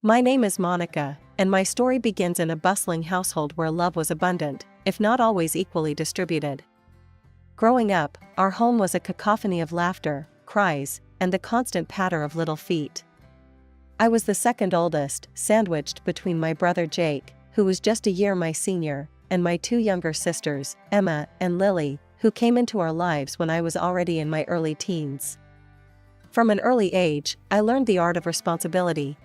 My name is Monica, and my story begins in a bustling household where love was abundant, if not always equally distributed. Growing up, our home was a cacophony of laughter, cries, and the constant patter of little feet. I was the second oldest, sandwiched between my brother Jake, who was just a year my senior, and my two younger sisters, Emma and Lily, who came into our lives when I was already in my early teens. From an early age, I learned the art of responsibility.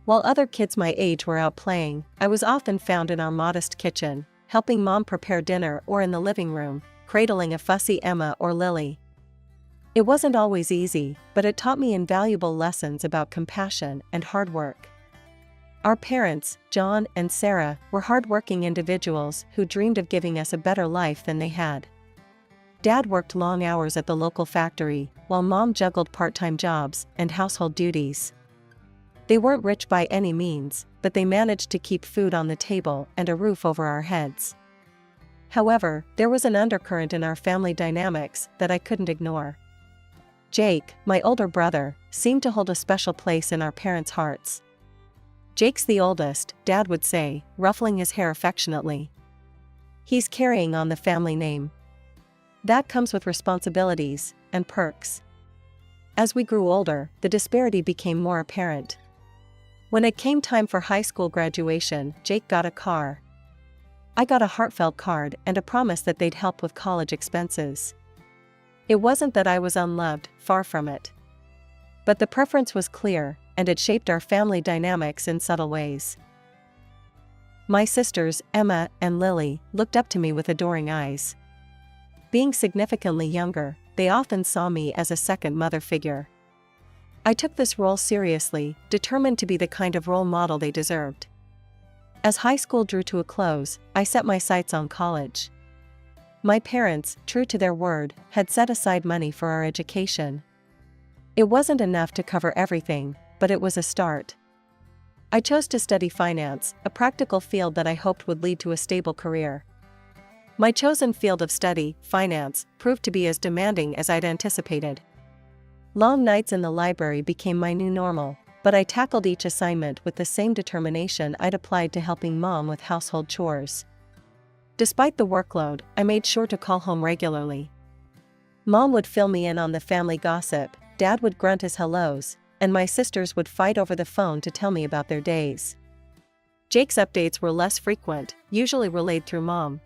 While other kids my age were out playing, I was often found in our modest kitchen, helping Mom prepare dinner or in the living room, cradling a fussy Emma or Lily. It wasn't always easy, but it taught me invaluable lessons about compassion and hard work. Our parents, John and Sarah, were hardworking individuals who dreamed of giving us a better life than they had. Dad worked long hours at the local factory, while Mom juggled part-time jobs and household duties. They weren't rich by any means, but they managed to keep food on the table and a roof over our heads. However, there was an undercurrent in our family dynamics that I couldn't ignore. Jake, my older brother, seemed to hold a special place in our parents' hearts. "Jake's the oldest," Dad would say, ruffling his hair affectionately. "He's carrying on the family name. That comes with responsibilities and perks." As we grew older, the disparity became more apparent. When it came time for high school graduation, Jake got a car. I got a heartfelt card and a promise that they'd help with college expenses. It wasn't that I was unloved, far from it. But the preference was clear, and it shaped our family dynamics in subtle ways. My sisters, Emma and Lily, looked up to me with adoring eyes. Being significantly younger, they often saw me as a second mother figure. I took this role seriously, determined to be the kind of role model they deserved. As high school drew to a close, I set my sights on college. My parents, true to their word, had set aside money for our education. It wasn't enough to cover everything, but it was a start. I chose to study finance, a practical field that I hoped would lead to a stable career. My chosen field of study, finance, proved to be as demanding as I'd anticipated. Long nights in the library became my new normal, but I tackled each assignment with the same determination I'd applied to helping Mom with household chores. Despite the workload, I made sure to call home regularly. Mom would fill me in on the family gossip, Dad would grunt his hellos, and my sisters would fight over the phone to tell me about their days. Jake's updates were less frequent, usually relayed through Mom.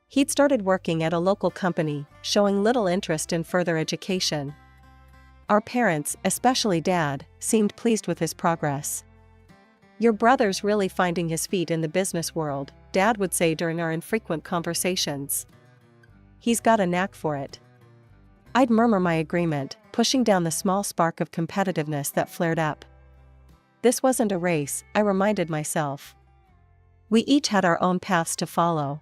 He'd started working at a local company, showing little interest in further education. Our parents, especially Dad, seemed pleased with his progress. "Your brother's really finding his feet in the business world," Dad would say during our infrequent conversations. "He's got a knack for it." I'd murmur my agreement, pushing down the small spark of competitiveness that flared up. This wasn't a race, I reminded myself. We each had our own paths to follow.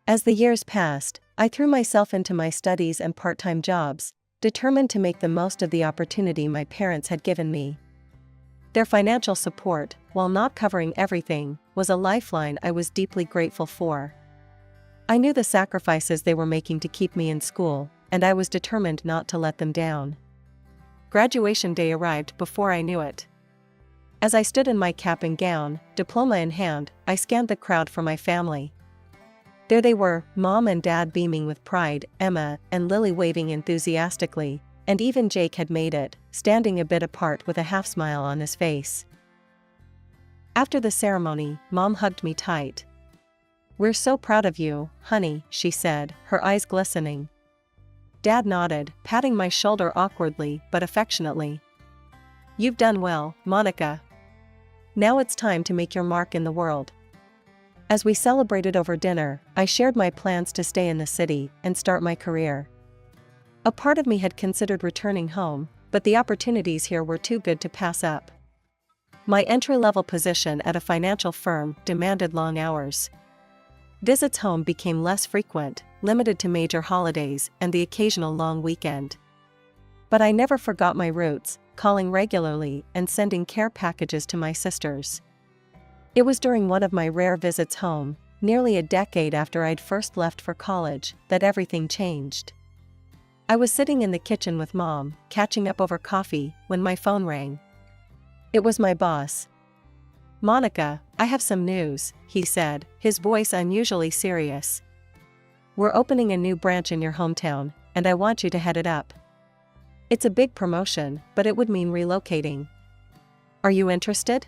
As the years passed, I threw myself into my studies and part-time jobs, determined to make the most of the opportunity my parents had given me. Their financial support, while not covering everything, was a lifeline I was deeply grateful for. I knew the sacrifices they were making to keep me in school, and I was determined not to let them down. Graduation day arrived before I knew it. As I stood in my cap and gown, diploma in hand, I scanned the crowd for my family. There they were, Mom and Dad beaming with pride, Emma and Lily waving enthusiastically, and even Jake had made it, standing a bit apart with a half-smile on his face. After the ceremony, Mom hugged me tight. "We're so proud of you, honey," she said, her eyes glistening. Dad nodded, patting my shoulder awkwardly but affectionately. "You've done well, Monica. Now it's time to make your mark in the world." As we celebrated over dinner, I shared my plans to stay in the city and start my career. A part of me had considered returning home, but the opportunities here were too good to pass up. My entry-level position at a financial firm demanded long hours. Visits home became less frequent, limited to major holidays and the occasional long weekend. But I never forgot my roots, calling regularly and sending care packages to my sisters. It was during one of my rare visits home, nearly a decade after I'd first left for college, that everything changed. I was sitting in the kitchen with Mom, catching up over coffee, when my phone rang. It was my boss. "Monica, I have some news," he said, his voice unusually serious. "We're opening a new branch in your hometown, and I want you to head it up. It's a big promotion, but it would mean relocating. Are you interested?"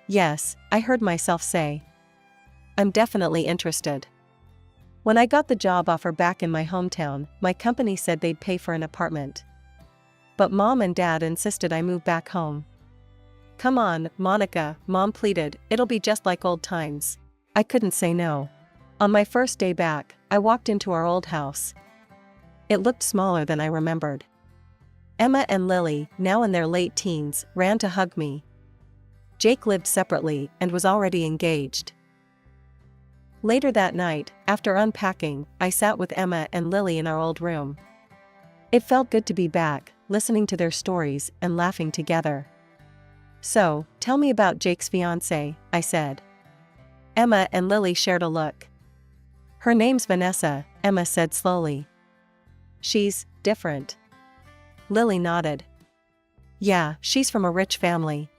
"Yes," I heard myself say. "I'm definitely interested." When I got the job offer back in my hometown, my company said they'd pay for an apartment. But Mom and Dad insisted I move back home. "Come on, Monica," Mom pleaded, "it'll be just like old times." I couldn't say no. On my first day back, I walked into our old house. It looked smaller than I remembered. Emma and Lily, now in their late teens, ran to hug me. Jake lived separately and was already engaged. Later that night, after unpacking, I sat with Emma and Lily in our old room. It felt good to be back, listening to their stories and laughing together. "So, tell me about Jake's fiancée," I said. Emma and Lily shared a look. "Her name's Vanessa," Emma said slowly. "She's different." Lily nodded. "Yeah, she's from a rich family.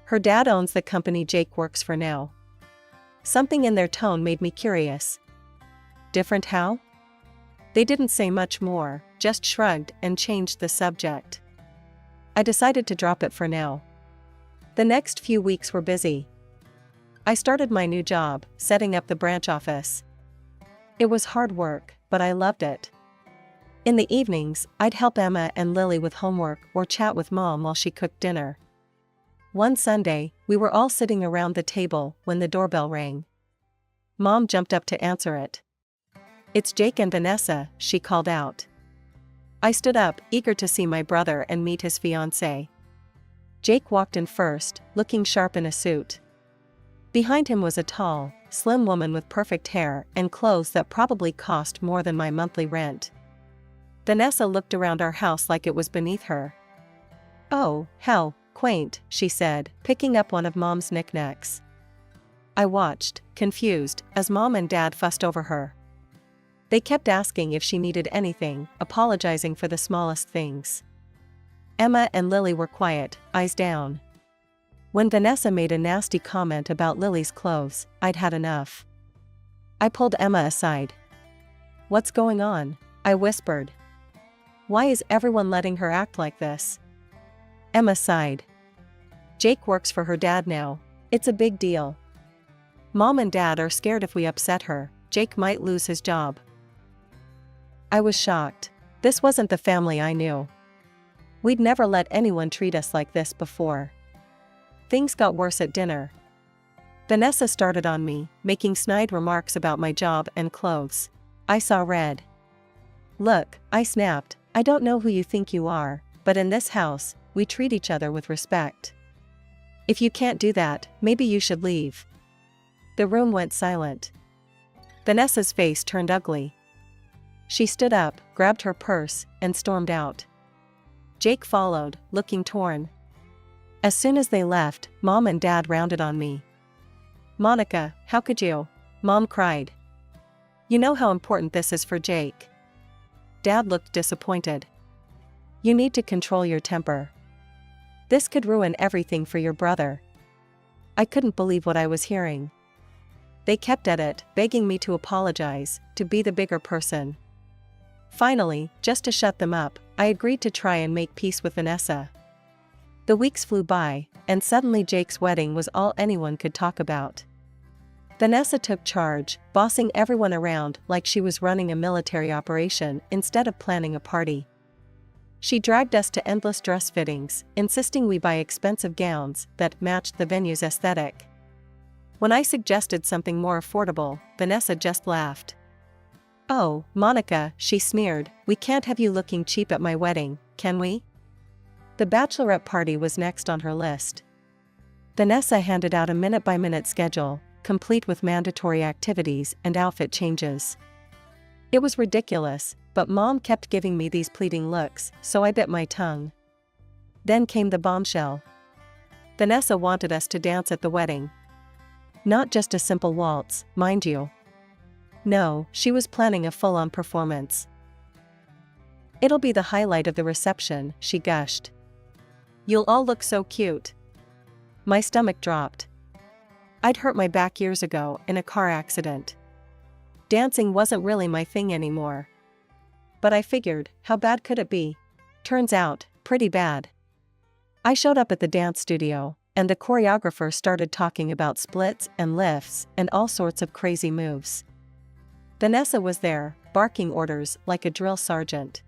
Her dad owns the company Jake works for now." Something in their tone made me curious. "Different how?" They didn't say much more, just shrugged and changed the subject. I decided to drop it for now. The next few weeks were busy. I started my new job, setting up the branch office. It was hard work, but I loved it. In the evenings, I'd help Emma and Lily with homework or chat with Mom while she cooked dinner. One Sunday, we were all sitting around the table when the doorbell rang. Mom jumped up to answer it. "It's Jake and Vanessa," she called out. I stood up, eager to see my brother and meet his fiancée. Jake walked in first, looking sharp in a suit. Behind him was a tall, slim woman with perfect hair and clothes that probably cost more than my monthly rent. Vanessa looked around our house like it was beneath her. "Oh, how quaint," she said, picking up one of Mom's knickknacks. I watched, confused, as Mom and Dad fussed over her. They kept asking if she needed anything, apologizing for the smallest things. Emma and Lily were quiet, eyes down. When Vanessa made a nasty comment about Lily's clothes, I'd had enough. I pulled Emma aside. "What's going on?" I whispered. "Why is everyone letting her act like this?" Emma sighed. "Jake works for her dad now. It's a big deal. Mom and Dad are scared if we upset her, Jake might lose his job." I was shocked. This wasn't the family I knew. We'd never let anyone treat us like this before. Things got worse at dinner. Vanessa started on me, making snide remarks about my job and clothes. I saw red. "Look," I snapped, "I don't know who you think you are, but in this house, we treat each other with respect. If you can't do that, maybe you should leave." The room went silent. Vanessa's face turned ugly. She stood up, grabbed her purse, and stormed out. Jake followed, looking torn. As soon as they left, Mom and Dad rounded on me. "Monica, how could you?" Mom cried. "You know how important this is for Jake." Dad looked disappointed. "You need to control your temper. This could ruin everything for your brother." I couldn't believe what I was hearing. They kept at it, begging me to apologize, to be the bigger person. Finally, just to shut them up, I agreed to try and make peace with Vanessa. The weeks flew by, and suddenly Jake's wedding was all anyone could talk about. Vanessa took charge, bossing everyone around like she was running a military operation instead of planning a party. She dragged us to endless dress fittings, insisting we buy expensive gowns that matched the venue's aesthetic. When I suggested something more affordable, Vanessa just laughed. "Oh, Monica," she sneered, "we can't have you looking cheap at my wedding, can we?" The bachelorette party was next on her list. Vanessa handed out a minute-by-minute schedule, complete with mandatory activities and outfit changes. It was ridiculous, but Mom kept giving me these pleading looks, so I bit my tongue. Then came the bombshell. Vanessa wanted us to dance at the wedding. Not just a simple waltz, mind you. No, she was planning a full-on performance. "It'll be the highlight of the reception," she gushed. "You'll all look so cute." My stomach dropped. I'd hurt my back years ago in a car accident. Dancing wasn't really my thing anymore. But I figured, how bad could it be? Turns out, pretty bad. I showed up at the dance studio, and the choreographer started talking about splits and lifts and all sorts of crazy moves. Vanessa was there, barking orders like a drill sergeant.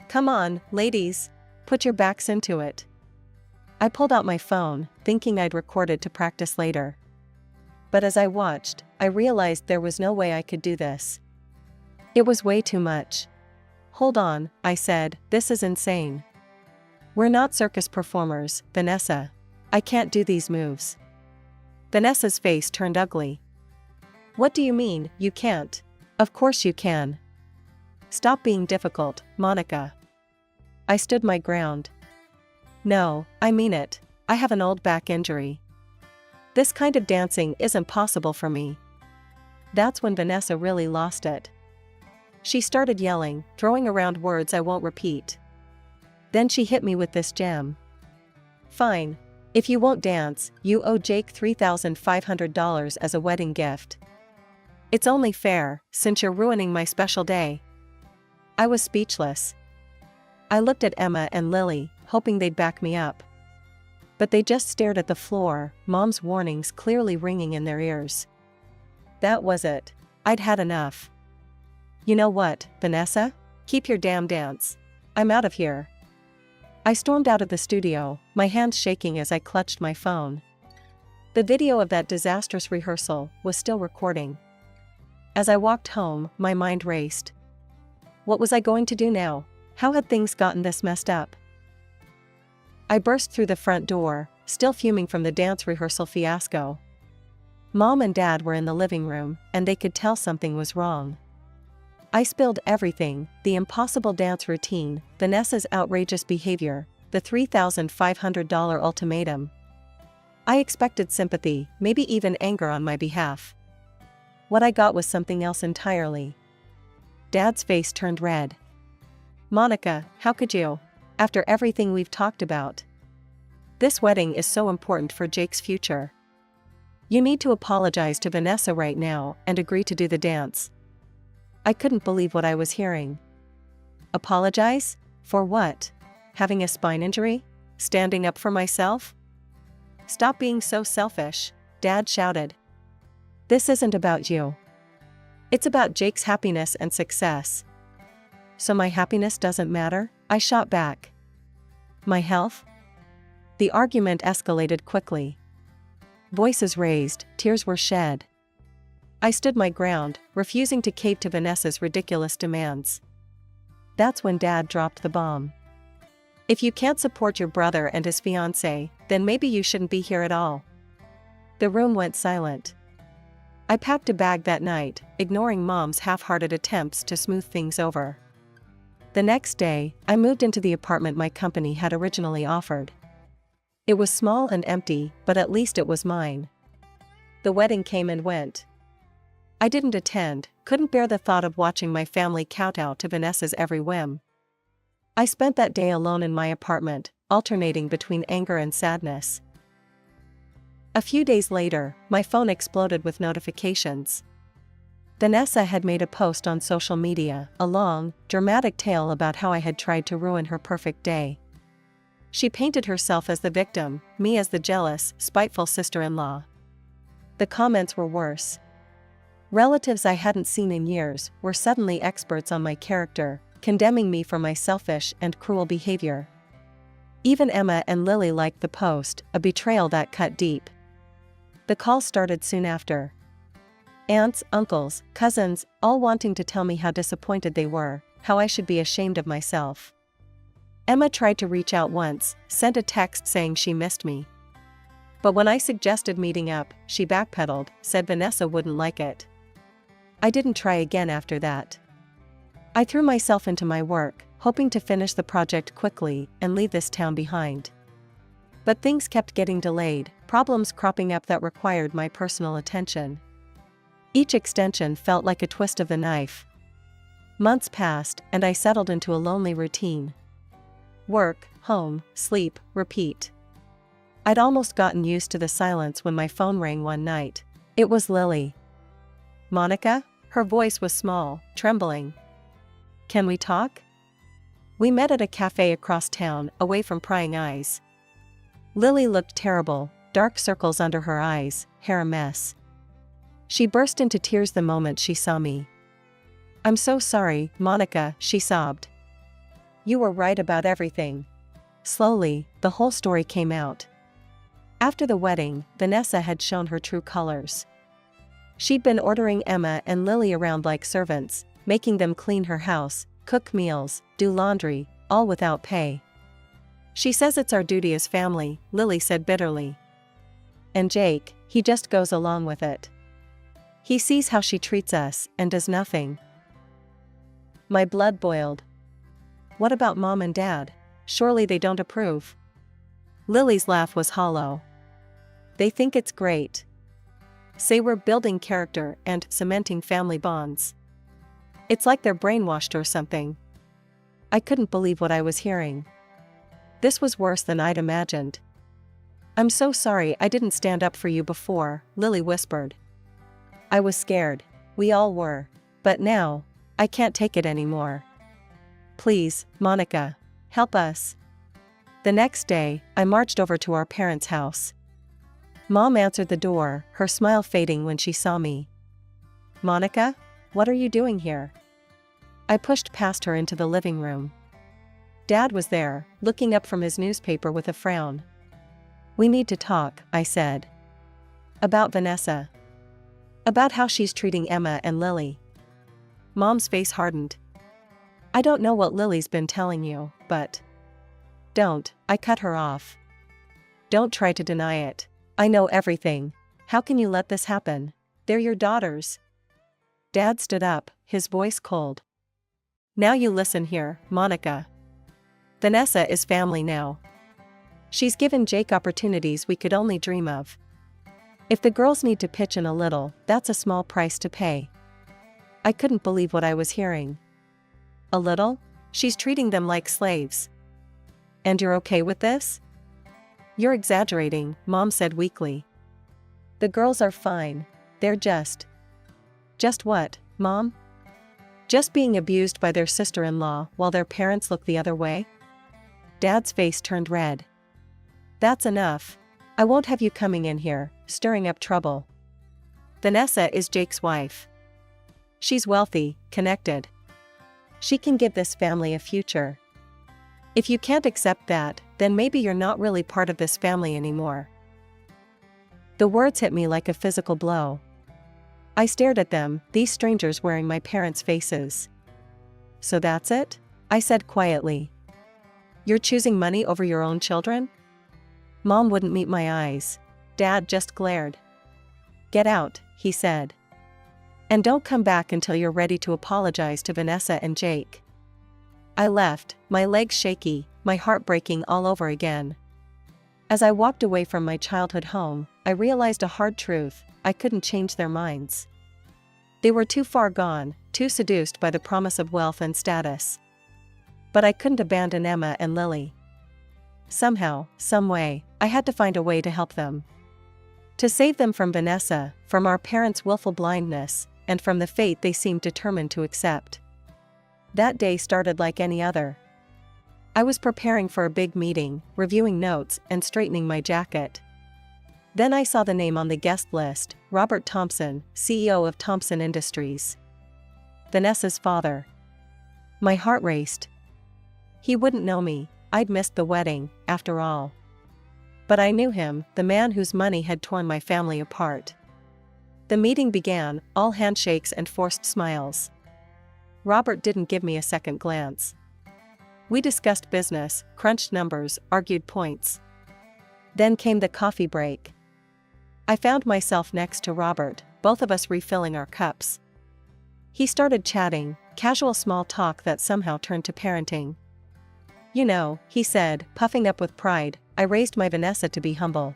"Come on, ladies, put your backs into it." I pulled out my phone, thinking I'd record it to practice later. But as I watched, I realized there was no way I could do this. It was way too much. "Hold on," I said, "this is insane. We're not circus performers, Vanessa. I can't do these moves." Vanessa's face turned ugly. "What do you mean, you can't? Of course you can. Stop being difficult, Monica." I stood my ground. "No, I mean it. I have an old back injury. This kind of dancing isn't possible for me." That's when Vanessa really lost it. She started yelling, throwing around words I won't repeat. Then she hit me with this gem. "Fine. If you won't dance, you owe Jake $3,500 as a wedding gift. It's only fair, since you're ruining my special day." I was speechless. I looked at Emma and Lily, hoping they'd back me up. But they just stared at the floor, Mom's warnings clearly ringing in their ears. That was it. I'd had enough. "You know what, Vanessa? Keep your damn dance. I'm out of here." I stormed out of the studio, my hands shaking as I clutched my phone. The video of that disastrous rehearsal was still recording. As I walked home, my mind raced. What was I going to do now? How had things gotten this messed up? I burst through the front door, still fuming from the dance rehearsal fiasco. Mom and Dad were in the living room, and they could tell something was wrong. I spilled everything: the impossible dance routine, Vanessa's outrageous behavior, the $3,500 ultimatum. I expected sympathy, maybe even anger on my behalf. What I got was something else entirely. Dad's face turned red. "Monica, how could you? After everything we've talked about. This wedding is so important for Jake's future. You need to apologize to Vanessa right now and agree to do the dance." I couldn't believe what I was hearing. Apologize? For what? Having a spine injury? Standing up for myself? "Stop being so selfish," Dad shouted. "This isn't about you. It's about Jake's happiness and success." "So my happiness doesn't matter?" I shot back. "My health?" The argument escalated quickly. Voices raised, tears were shed. I stood my ground, refusing to cave to Vanessa's ridiculous demands. That's when Dad dropped the bomb. "If you can't support your brother and his fiancée, then maybe you shouldn't be here at all." The room went silent. I packed a bag that night, ignoring Mom's half-hearted attempts to smooth things over. The next day, I moved into the apartment my company had originally offered. It was small and empty, but at least it was mine. The wedding came and went. I didn't attend, couldn't bear the thought of watching my family kowtow to Vanessa's every whim. I spent that day alone in my apartment, alternating between anger and sadness. A few days later, my phone exploded with notifications. Vanessa had made a post on social media, a long, dramatic tale about how I had tried to ruin her perfect day. She painted herself as the victim, me as the jealous, spiteful sister-in-law. The comments were worse. Relatives I hadn't seen in years were suddenly experts on my character, condemning me for my selfish and cruel behavior. Even Emma and Lily liked the post, a betrayal that cut deep. The call started soon after. Aunts, uncles, cousins, all wanting to tell me how disappointed they were, how I should be ashamed of myself. Emma tried to reach out once, sent a text saying she missed me. But when I suggested meeting up, she backpedaled, said Vanessa wouldn't like it. I didn't try again after that. I threw myself into my work, hoping to finish the project quickly and leave this town behind. But things kept getting delayed, problems cropping up that required my personal attention. Each extension felt like a twist of the knife. Months passed, and I settled into a lonely routine. Work, home, sleep, repeat. I'd almost gotten used to the silence when my phone rang one night. It was Lily. "Monica?" Her voice was small, trembling. "Can we talk?" We met at a cafe across town, away from prying eyes. Lily looked terrible, dark circles under her eyes, hair a mess. She burst into tears the moment she saw me. "I'm so sorry, Monica," she sobbed. "You were right about everything." Slowly, the whole story came out. After the wedding, Vanessa had shown her true colors. She'd been ordering Emma and Lily around like servants, making them clean her house, cook meals, do laundry, all without pay. "She says it's our duty as family," Lily said bitterly. "And Jake, he just goes along with it. He sees how she treats us and does nothing." My blood boiled. "What about Mom and Dad? Surely they don't approve?" Lily's laugh was hollow. "They think it's great. Say we're building character and cementing family bonds. It's like they're brainwashed or something." I couldn't believe what I was hearing. This was worse than I'd imagined. "I'm so sorry I didn't stand up for you before," Lily whispered. I was scared. We all were. But now, I can't take it anymore. "Please, Monica, help us." The next day, I marched over to our parents' house. Mom answered the door, her smile fading when she saw me. "Monica, what are you doing here?" I pushed past her into the living room. Dad was there, looking up from his newspaper with a frown. "We need to talk," I said. "About Vanessa. About how she's treating Emma and Lily." Mom's face hardened. "I don't know what Lily's been telling you, but..." "Don't," I cut her off. "Don't try to deny it. I know everything. How can you let this happen? They're your daughters." Dad stood up, his voice cold. "Now you listen here, Monica. Vanessa is family now. She's given Jake opportunities we could only dream of. If the girls need to pitch in a little, that's a small price to pay." I couldn't believe what I was hearing. "A little? She's treating them like slaves. And you're okay with this?" "You're exaggerating," Mom said weakly. "The girls are fine. They're just..." "Just what, Mom?" "Just being abused by their sister-in-law while their parents look the other way." Dad's face turned red. "That's enough. I won't have you coming in here, stirring up trouble. Vanessa is Jake's wife. She's wealthy, connected. She can give this family a future. If you can't accept that, then maybe you're not really part of this family anymore." The words hit me like a physical blow. I stared at them, these strangers wearing my parents' faces. "So that's it?" I said quietly. "You're choosing money over your own children?" Mom wouldn't meet my eyes. Dad just glared. "Get out," he said. "And don't come back until you're ready to apologize to Vanessa and Jake." I left, my legs shaky, my heart breaking all over again. As I walked away from my childhood home, I realized a hard truth: I couldn't change their minds. They were too far gone, too seduced by the promise of wealth and status. But I couldn't abandon Emma and Lily. Somehow, some way, I had to find a way to help them. To save them from Vanessa, from our parents' willful blindness, and from the fate they seemed determined to accept. That day started like any other. I was preparing for a big meeting, reviewing notes, and straightening my jacket. Then I saw the name on the guest list: Robert Thompson, CEO of Thompson Industries. Vanessa's father. My heart raced. He wouldn't know me. I'd missed the wedding, after all. But I knew him, the man whose money had torn my family apart. The meeting began, all handshakes and forced smiles. Robert didn't give me a second glance. We discussed business, crunched numbers, argued points. Then came the coffee break. I found myself next to Robert, both of us refilling our cups. He started chatting, casual small talk that somehow turned to parenting. "You know," he said, puffing up with pride, "I raised my Vanessa to be humble.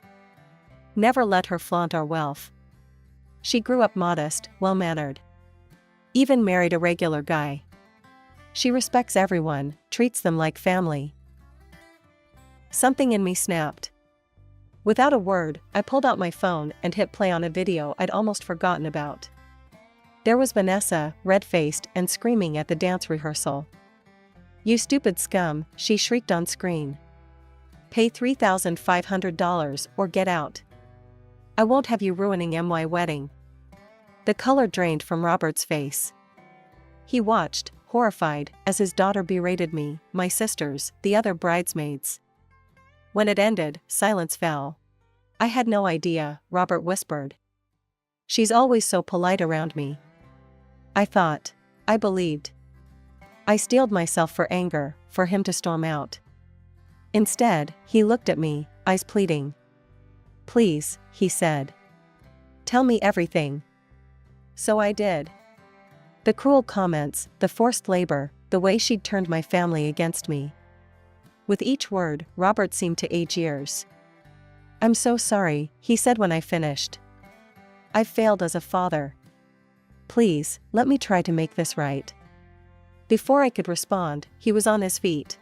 Never let her flaunt our wealth. She grew up modest, well-mannered. Even married a regular guy. She respects everyone, treats them like family." Something in me snapped. Without a word, I pulled out my phone and hit play on a video I'd almost forgotten about. There was Vanessa, red-faced and screaming at the dance rehearsal. "You stupid scum," she shrieked on screen. "Pay $3,500 or get out. I won't have you ruining my wedding." The color drained from Robert's face. He watched, horrified, as his daughter berated me, my sisters, the other bridesmaids. When it ended, silence fell. "I had no idea," Robert whispered. "She's always so polite around me." I thought. I believed. I steeled myself for anger, for him to storm out. Instead, he looked at me, eyes pleading. "Please," he said. "Tell me everything." So I did. The cruel comments, the forced labor, the way she'd turned my family against me. With each word, Robert seemed to age years. "I'm so sorry," he said when I finished. "I've failed as a father. Please, let me try to make this right." Before I could respond, he was on his feet.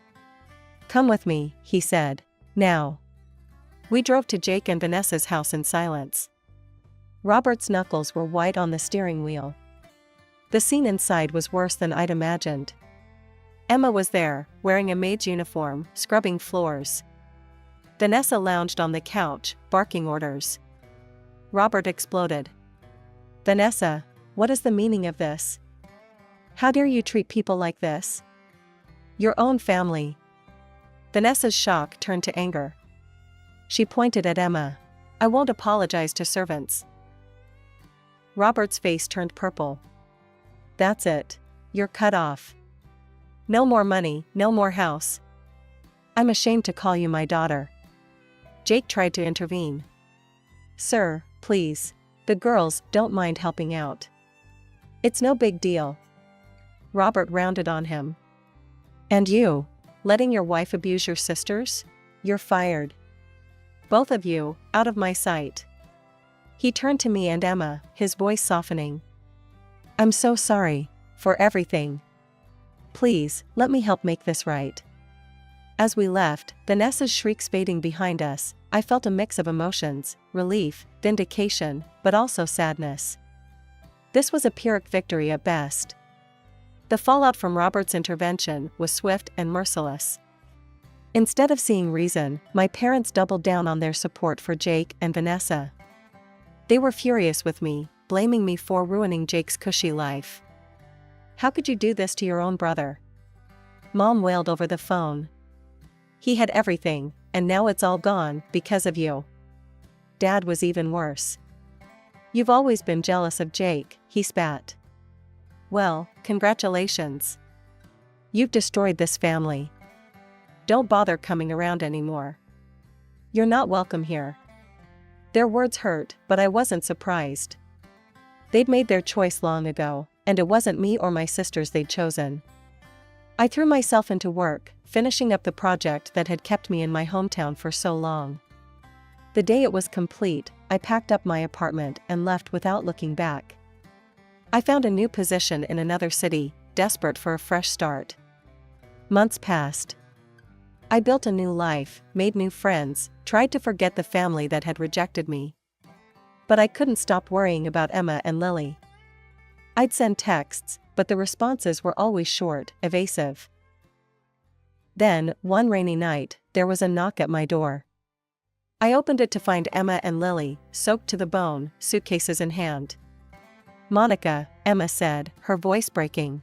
"Come with me," he said. "Now." We drove to Jake and Vanessa's house in silence. Robert's knuckles were white on the steering wheel. The scene inside was worse than I'd imagined. Emma was there, wearing a maid's uniform, scrubbing floors. Vanessa lounged on the couch, barking orders. Robert exploded. "Vanessa, what is the meaning of this? How dare you treat people like this? Your own family." Vanessa's shock turned to anger. She pointed at Emma. "I won't apologize to servants." Robert's face turned purple. "That's it. You're cut off. No more money, no more house. I'm ashamed to call you my daughter." Jake tried to intervene. "Sir, please. The girls don't mind helping out. It's no big deal." Robert rounded on him. "And you? Letting your wife abuse your sisters? You're fired. Both of you, out of my sight." He turned to me and Emma, his voice softening. "I'm so sorry. For everything. Please, let me help make this right." As we left, Vanessa's shrieks fading behind us, I felt a mix of emotions, relief, vindication, but also sadness. This was a Pyrrhic victory at best. The fallout from Robert's intervention was swift and merciless. Instead of seeing reason, my parents doubled down on their support for Jake and Vanessa. They were furious with me, blaming me for ruining Jake's cushy life. "How could you do this to your own brother?" Mom wailed over the phone. "He had everything, and now it's all gone because of you." Dad was even worse. "You've always been jealous of Jake," he spat. "Well, congratulations. You've destroyed this family. Don't bother coming around anymore. You're not welcome here." Their words hurt, but I wasn't surprised. They'd made their choice long ago, and it wasn't me or my sisters they'd chosen. I threw myself into work, finishing up the project that had kept me in my hometown for so long. The day it was complete, I packed up my apartment and left without looking back. I found a new position in another city, desperate for a fresh start. Months passed. I built a new life, made new friends, tried to forget the family that had rejected me. But I couldn't stop worrying about Emma and Lily. I'd send texts, but the responses were always short, evasive. Then, one rainy night, there was a knock at my door. I opened it to find Emma and Lily, soaked to the bone, suitcases in hand. "Monica," Emma said, her voice breaking.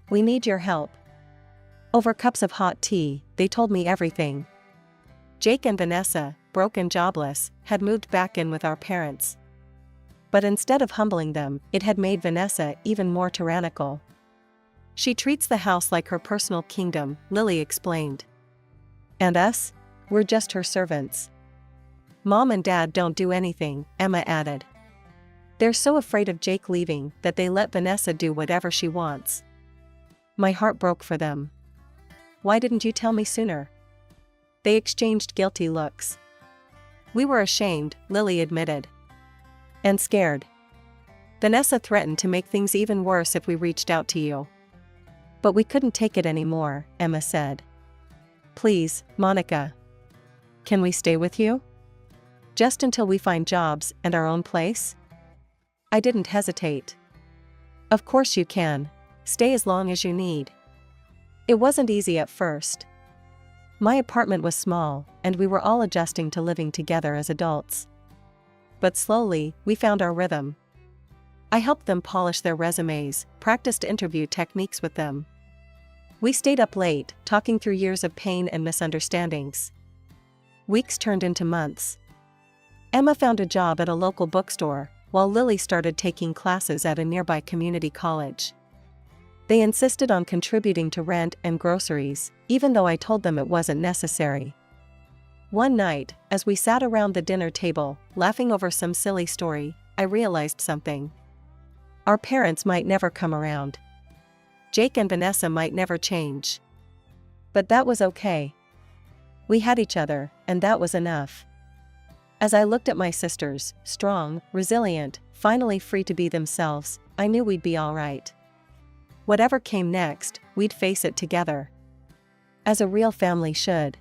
"We need your help." Over cups of hot tea, they told me everything. Jake and Vanessa, broke and jobless, had moved back in with our parents. But instead of humbling them, it had made Vanessa even more tyrannical. "She treats the house like her personal kingdom," Lily explained. "And us? We're just her servants." "Mom and Dad don't do anything," Emma added. "They're so afraid of Jake leaving that they let Vanessa do whatever she wants." My heart broke for them. "Why didn't you tell me sooner?" They exchanged guilty looks. "We were ashamed," Lily admitted. "And scared. Vanessa threatened to make things even worse if we reached out to you." "But we couldn't take it anymore," Emma said. "Please, Monica. Can we stay with you?" Just until we find jobs and our own place? I didn't hesitate. Of course you can. Stay as long as you need. It wasn't easy at first. My apartment was small, and we were all adjusting to living together as adults. But slowly, we found our rhythm. I helped them polish their resumes, practiced interview techniques with them. We stayed up late, talking through years of pain and misunderstandings. Weeks turned into months. Emma found a job at a local bookstore, while Lily started taking classes at a nearby community college. They insisted on contributing to rent and groceries, even though I told them it wasn't necessary. One night, as we sat around the dinner table, laughing over some silly story, I realized something. Our parents might never come around. Jake and Vanessa might never change. But that was okay. We had each other, and that was enough. As I looked at my sisters, strong, resilient, finally free to be themselves, I knew we'd be all right. Whatever came next, we'd face it together. As a real family should.